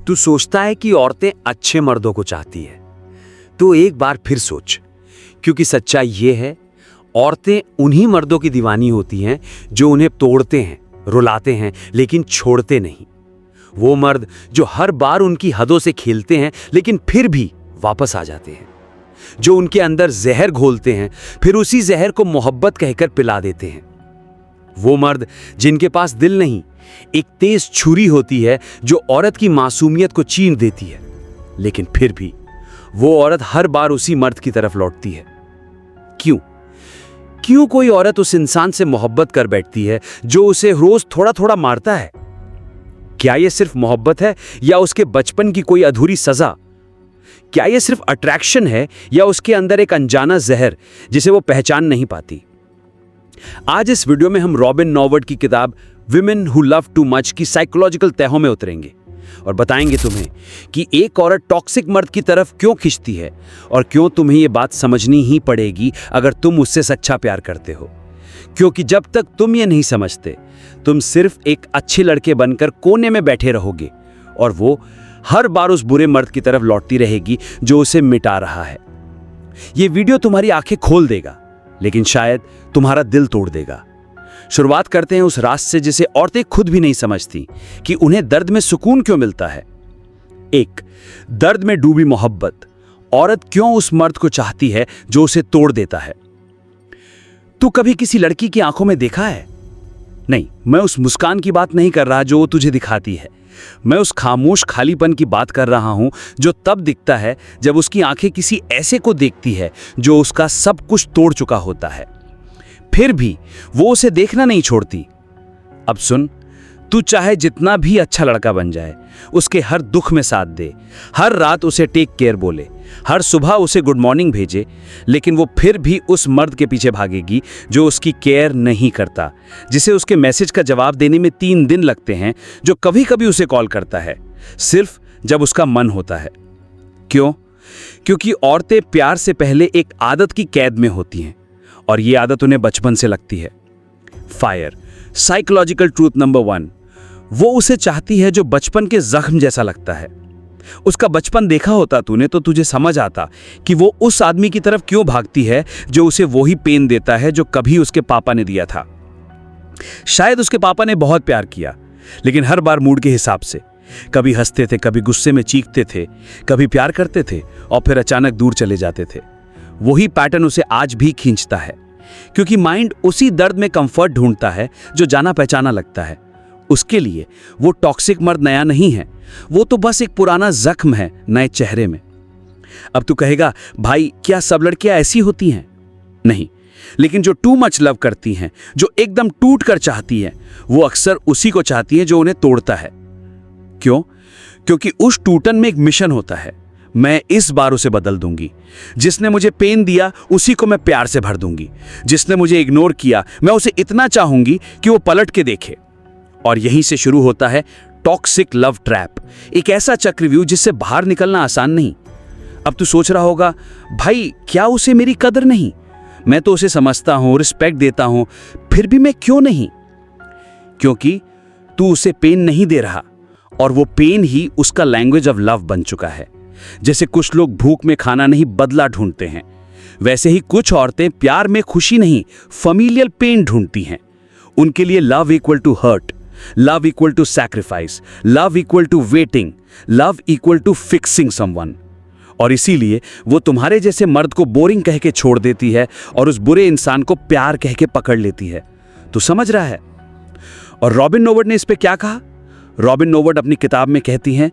तू सोचता है कि औरतें अच्छे मर्दों को चाहती है, तो एक बार फिर सोच, क्योंकि सच्चाई ये है, औरतें उन्हीं मर्दों की दीवानी होती हैं जो उन्हें तोड़ते हैं, रुलाते हैं, लेकिन छोड़ते नहीं। वो मर्द जो हर बार उनकी हदों से खेलते हैं लेकिन फिर भी वापस आ जाते हैं, जो उनके अंदर जहर घोलते हैं, फिर उसी जहर को मोहब्बत कहकर पिला देते हैं। वो मर्द जिनके पास दिल नहीं, एक तेज छुरी होती है जो औरत की मासूमियत को चीर देती है, लेकिन फिर भी वो औरत हर बार उसी मर्द की तरफ लौटती है। क्यों कोई औरत उस इंसान से मोहब्बत कर बैठती है जो उसे रोज थोड़ा थोड़ा मारता है? क्या यह सिर्फ मोहब्बत है या उसके बचपन की कोई अधूरी सजा? क्या यह सिर्फ अट्रैक्शन है या उसके अंदर एक अनजाना जहर जिसे वो पहचान नहीं पाती? आज इस वीडियो में हम रॉबिन नॉवर्ट की किताब women who love too much की साइकोलॉजिकल तहों में उतरेंगे और बताएंगे तुम्हें कि एक औरत टॉक्सिक मर्द की तरफ क्यों खिंचती है और क्यों तुम्हें यह बात समझनी ही पड़ेगी अगर तुम उससे सच्चा प्यार करते हो। क्योंकि जब तक तुम ये नहीं समझते, तुम सिर्फ एक अच्छे लड़के बनकर कोने में बैठे रहोगे और वो हर बार उस बुरे मर्द की तरफ लौटती रहेगी जो उसे मिटा रहा है। ये वीडियो तुम्हारी आंखें खोल देगा, लेकिन शायद तुम्हारा दिल तोड़ देगा। शुरुआत करते हैं उस राज से जिसे औरतें खुद भी नहीं समझती कि उन्हें दर्द में सुकून क्यों मिलता है। 1. दर्द में डूबी मोहब्बत। औरत क्यों उस मर्द को चाहती है जो उसे तोड़ देता है? तू कभी किसी लड़की की आंखों में देखा है? नहीं, मैं उस मुस्कान की बात नहीं कर रहा जो वो तुझे दिखाती है। मैं उस खामोश खालीपन की बात कर रहा हूं जो तब दिखता है जब उसकी आंखें किसी ऐसे को देखती है जो उसका सब कुछ तोड़ चुका होता है, फिर भी वो उसे देखना नहीं छोड़ती। अब सुन, तू चाहे जितना भी अच्छा लड़का बन जाए, उसके हर दुख में साथ दे, हर रात उसे टेक केयर बोले, हर सुबह उसे गुड मॉर्निंग भेजे, लेकिन वो फिर भी उस मर्द के पीछे भागेगी जो उसकी केयर नहीं करता, जिसे उसके मैसेज का जवाब देने में 3 दिन लगते हैं, जो कभी कभी उसे कॉल करता है सिर्फ जब उसका मन होता है। क्यों? क्योंकि औरतें प्यार से पहले एक आदत की कैद में होती हैं और ये आदत उन्हें बचपन से लगती है। फायर साइकोलॉजिकल ट्रूथ नंबर 1, वो उसे चाहती है जो बचपन के जख्म जैसा लगता है। उसका बचपन देखा होता तूने तो तुझे समझ आता कि वो उस आदमी की तरफ क्यों भागती है जो उसे वही पेन देता है जो कभी उसके पापा ने दिया था। शायद उसके पापा ने बहुत प्यार किया, लेकिन हर बार मूड के हिसाब से। कभी हंसते थे, कभी गुस्से में चीखते थे, कभी प्यार करते थे और फिर अचानक दूर चले जाते थे। वही पैटर्न उसे आज भी खींचता है, क्योंकि माइंड उसी दर्द में कंफर्ट ढूंढता है जो जाना पहचाना लगता है। उसके लिए वो टॉक्सिक मर्द नया नहीं है, वो तो बस एक पुराना जख्म है नए चेहरे में। अब तू कहेगा, भाई क्या सब लड़कियां ऐसी होती हैं? नहीं, लेकिन जो टू मच लव करती हैं, जो एकदम टूट कर चाहती हैं, वो अक्सर उसी को चाहती हैं जो उन्हें तोड़ता है। क्यों? क्योंकि उस टूटन में एक मिशन होता है, मैं इस बार उसे बदल दूंगी। जिसने मुझे पेन दिया उसी को मैं प्यार से भर दूंगी। जिसने मुझे इग्नोर किया मैं उसे इतना चाहूंगी कि वो पलट के देखे। और यहीं से शुरू होता है टॉक्सिक लव ट्रैप, एक ऐसा चक्रव्यूह जिससे बाहर निकलना आसान नहीं। अब तू सोच रहा होगा, भाई क्या उसे मेरी कदर नहीं? मैं तो उसे समझता हूं, रिस्पेक्ट देता हूं, फिर भी मैं क्यों नहीं? क्योंकि तू उसे पेन नहीं दे रहा और वो पेन ही उसका लैंग्वेज ऑफ लव बन चुका है। जैसे कुछ लोग भूख में खाना नहीं बदला ढूंढते हैं, वैसे ही कुछ औरतें प्यार में खुशी नहीं फैमिलियल पेन ढूंढती हैं। उनके लिए love equal to hurt, love equal to sacrifice, love equal to waiting, love equal to fixing someone. और इसीलिए वो तुम्हारे जैसे मर्द को बोरिंग कह के छोड़ देती है और उस बुरे इंसान को प्यार कह के पकड़ लेती है। तू समझ रहा है? और रॉबिन नॉवर्ट ने इस पे क्या कहा? रॉबिन नॉवर्ट अपनी किताब में कहती हैं,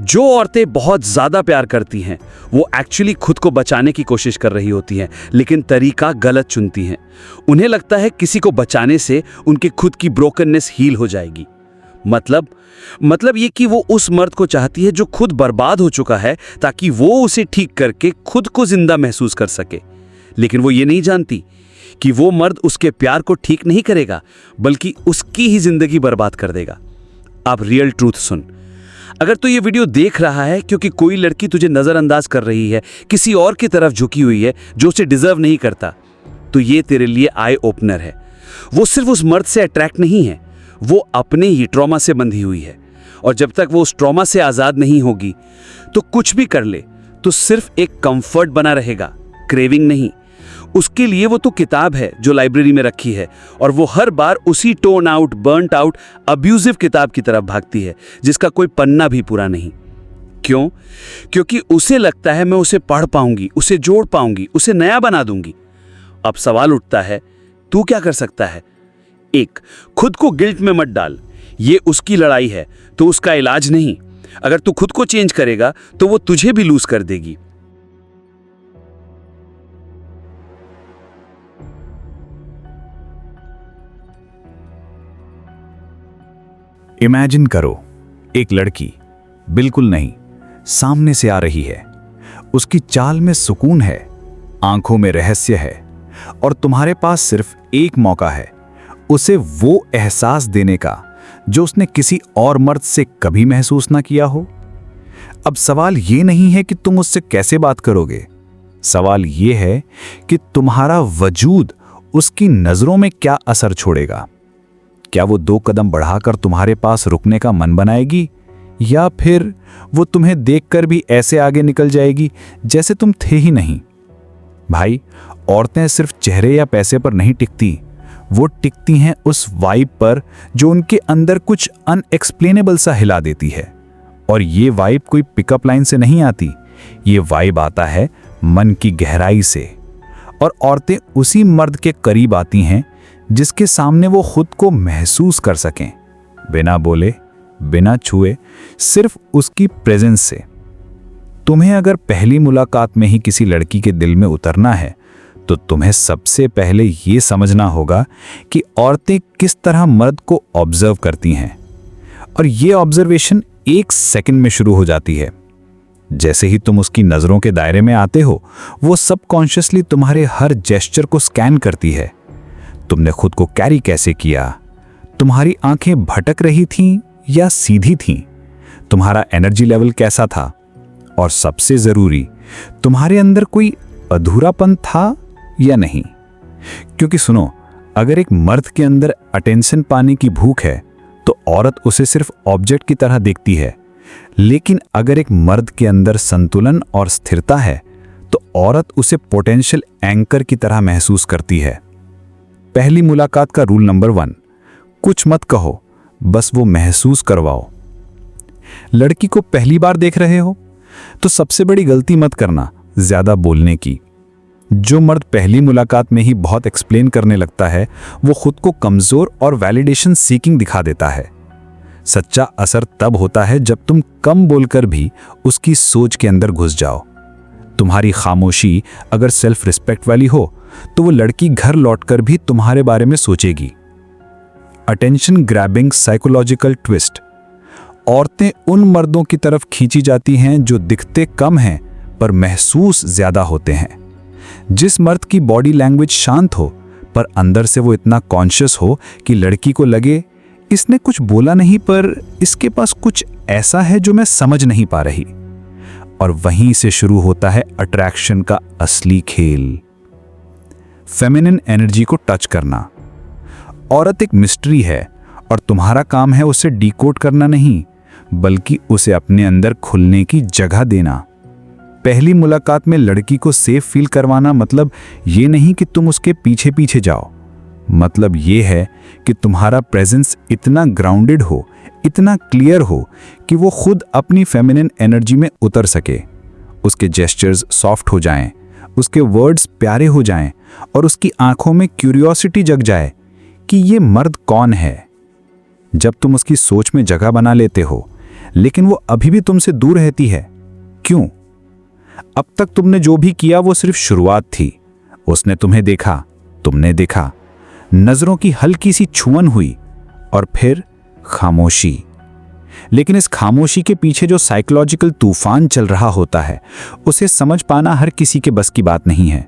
जो औरतें बहुत ज्यादा प्यार करती हैं वो एक्चुअली खुद को बचाने की कोशिश कर रही होती हैं, लेकिन तरीका गलत चुनती हैं। उन्हें लगता है किसी को बचाने से उनकी खुद की ब्रोकननेस हील हो जाएगी। मतलब ये कि वो उस मर्द को चाहती है जो खुद बर्बाद हो चुका है, ताकि वो उसे ठीक करके खुद को जिंदा महसूस कर सके। लेकिन वो ये नहीं जानती कि वो मर्द उसके प्यार को ठीक नहीं करेगा, बल्कि उसकी ही जिंदगी बर्बाद कर देगा। अब रियल ट्रूथ सुन, अगर तू ये वीडियो देख रहा है क्योंकि कोई लड़की तुझे नजरअंदाज कर रही है, किसी और की तरफ झुकी हुई है जो उसे डिजर्व नहीं करता, तो ये तेरे लिए आई ओपनर है। वो सिर्फ उस मर्द से अट्रैक्ट नहीं है, वो अपने ही ट्रॉमा से बंधी हुई है और जब तक वो उस ट्रॉमा से आज़ाद नहीं होगी तो कुछ भी कर ले तो सिर्फ एक कंफर्ट बना रहेगा, क्रेविंग नहीं। उसके लिए वो तो किताब है जो लाइब्रेरी में रखी है और वो हर बार उसी tone out, burnt out, abusive किताब की तरफ भागती है जिसका कोई पन्ना भी पूरा नहीं। क्यों? क्योंकि उसे लगता है मैं उसे पढ़ पाऊंगी, उसे जोड़ पाऊंगी, उसे नया बना दूंगी। अब सवाल उठता है, तू क्या कर सकता है? एक, खुद को गिल्ट में मत डाल। ये उसकी लड़ाई है तो उसका इलाज नहीं। अगर तू खुद को चेंज करेगा तो वो तुझे भी लूज कर देगी। इमेजिन करो, एक लड़की बिल्कुल नहीं, सामने से आ रही है। उसकी चाल में सुकून है, आंखों में रहस्य है और तुम्हारे पास सिर्फ एक मौका है उसे वो एहसास देने का जो उसने किसी और मर्द से कभी महसूस ना किया हो। अब सवाल ये नहीं है कि तुम उससे कैसे बात करोगे, सवाल ये है कि तुम्हारा वजूद उसकी नजरों में क्या असर छोड़ेगा। क्या वो 2 कदम बढ़ाकर तुम्हारे पास रुकने का मन बनाएगी या फिर वो तुम्हें देखकर भी ऐसे आगे निकल जाएगी जैसे तुम थे ही नहीं। भाई, औरतें सिर्फ चेहरे या पैसे पर नहीं टिकती, वो टिकती हैं उस वाइब पर जो उनके अंदर कुछ अनएक्सप्लेनेबल सा हिला देती है। और ये वाइब कोई पिकअप लाइन से नहीं आती, ये वाइब आता है मन की गहराई से। और औरतें उसी मर्द के करीब आती हैं जिसके सामने वो खुद को महसूस कर सकें, बिना बोले, बिना छुए, सिर्फ उसकी प्रेजेंस से। तुम्हें अगर पहली मुलाकात में ही किसी लड़की के दिल में उतरना है तो तुम्हें सबसे पहले ये समझना होगा कि औरतें किस तरह मर्द को ऑब्जर्व करती हैं। और ये ऑब्जर्वेशन 1 सेकंड में शुरू हो जाती है। जैसे ही तुम उसकी नज़रों के दायरे में आते हो, वो सबकॉन्शियसली तुम्हारे हर जेस्चर को स्कैन करती है। तुमने खुद को कैरी कैसे किया, तुम्हारी आंखें भटक रही थीं या सीधी थीं, तुम्हारा एनर्जी लेवल कैसा था, और सबसे जरूरी, तुम्हारे अंदर कोई अधूरापन था या नहीं। क्योंकि सुनो, अगर एक मर्द के अंदर अटेंशन पाने की भूख है तो औरत उसे सिर्फ ऑब्जेक्ट की तरह देखती है, लेकिन अगर एक मर्द के अंदर संतुलन और स्थिरता है तो औरत उसे पोटेंशियल एंकर की तरह महसूस करती है। पहली मुलाकात का रूल नंबर 1, कुछ मत कहो, बस वो महसूस करवाओ। लड़की को पहली बार देख रहे हो तो सबसे बड़ी गलती मत करना ज्यादा बोलने की। जो मर्द पहली मुलाकात में ही बहुत एक्सप्लेन करने लगता है वो खुद को कमजोर और वैलिडेशन सीकिंग दिखा देता है। सच्चा असर तब होता है जब तुम कम बोलकर भी उसकी सोच के अंदर घुस जाओ। तुम्हारी खामोशी अगर सेल्फ रिस्पेक्ट वाली हो तो वो लड़की घर लौटकर भी तुम्हारे बारे में सोचेगी। Attention grabbing psychological twist. औरतें उन मर्दों की तरफ खींची जाती हैं जो दिखते कम हैं पर महसूस ज्यादा होते हैं। जिस मर्द की बॉडी लैंग्वेज शांत हो पर अंदर से वो इतना कॉन्शियस हो कि लड़की को लगे इसने कुछ बोला नहीं पर इसके पास कुछ ऐसा है जो मैं समझ नहीं पा रही। और वहीं से शुरू होता है अट्रैक्शन का असली खेल, फेमिनिन एनर्जी को टच करना। औरत एक मिस्ट्री है और तुम्हारा काम है उसे डिकोड करना नहीं, बल्कि उसे अपने अंदर खुलने की जगह देना। पहली मुलाकात में लड़की को सेफ फील करवाना मतलब ये नहीं कि तुम उसके पीछे पीछे जाओ, मतलब ये है कि तुम्हारा प्रेजेंस इतना ग्राउंडेड हो, इतना क्लियर हो कि वो खुद अपनी फेमिनिन एनर्जी में उतर सके। उसके जेस्चर्स सॉफ्ट हो जाएं, उसके वर्ड्स प्यारे हो जाएं और उसकी आंखों में क्यूरियोसिटी जग जाए कि ये मर्द कौन है। जब तुम उसकी सोच में जगह बना लेते हो लेकिन वो अभी भी तुमसे दूर रहती है, क्यों? अब तक तुमने जो भी किया वो सिर्फ शुरुआत थी। उसने तुम्हें देखा, तुमने देखा, नजरों की हल्की सी छुअन हुई और फिर खामोशी। लेकिन इस खामोशी के पीछे जो साइकोलॉजिकल तूफान चल रहा होता है उसे समझ पाना हर किसी के बस की बात नहीं है।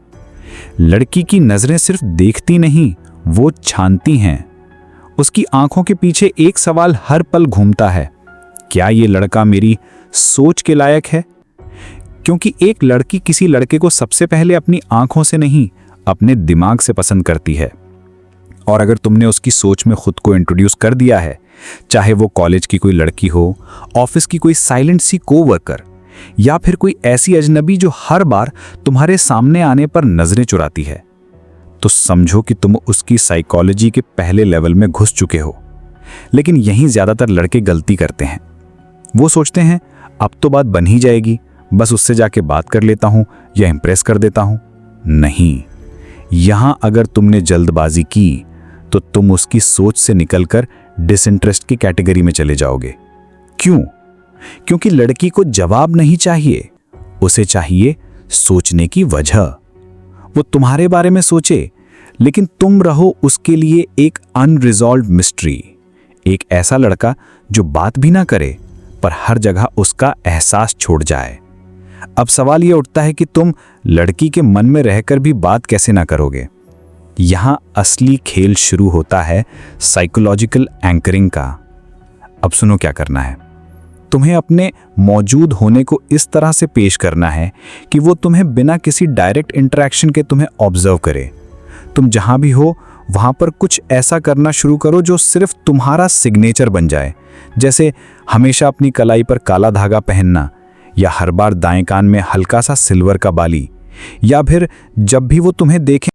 लड़की की नजरें सिर्फ देखती नहीं, वो छानती हैं। उसकी आंखों के पीछे एक सवाल हर पल घूमता है, क्या ये लड़का मेरी सोच के लायक है? क्योंकि एक लड़की किसी लड़के को सबसे पहले अपनी आंखों से नहीं, अपने दिमाग से पसंद करती है। और अगर तुमने उसकी सोच में खुद को इंट्रोड्यूस कर दिया है, चाहे वो कॉलेज की कोई लड़की हो, ऑफिस की कोई साइलेंट सी कोवर्कर, या फिर कोई ऐसी अजनबी जो हर बार तुम्हारे सामने आने पर नजरें चुराती है, तो समझो कि तुम उसकी साइकोलॉजी के पहले लेवल में घुस चुके हो। लेकिन यहीं ज्यादातर लड़के गलती करते हैं। वो सोचते हैं अब तो बात बन ही जाएगी, बस उससे जाके बात कर लेता हूं या इंप्रेस कर देता हूं। नहीं, यहां अगर तुमने जल्दबाजी की तो तुम उसकी सोच से निकलकर डिसइंटरेस्ट की कैटेगरी में चले जाओगे। क्यों? क्योंकि लड़की को जवाब नहीं चाहिए, उसे चाहिए सोचने की वजह। वो तुम्हारे बारे में सोचे, लेकिन तुम रहो उसके लिए एक अनरिजॉल्व्ड मिस्ट्री। एक ऐसा लड़का जो बात भी ना करे पर हर जगह उसका एहसास छोड़ जाए। अब सवाल यह उठता है कि तुम लड़की के मन में रहकर भी बात कैसे ना करोगे। यहां असली खेल शुरू होता है साइकोलॉजिकल एंकरिंग का। अब सुनो क्या करना है। तुम्हें अपने मौजूद होने को इस तरह से पेश करना है कि वो तुम्हें बिना किसी डायरेक्ट इंटरेक्शन के तुम्हें ऑब्जर्व करे। तुम जहां भी हो वहां पर कुछ ऐसा करना शुरू करो जो सिर्फ तुम्हारा सिग्नेचर बन जाए, जैसे हमेशा अपनी कलाई पर काला धागा पहनना, या हर बार दाएं कान में हल्का सा सिल्वर का बाली, या फिर जब भी वो तुम्हें देखे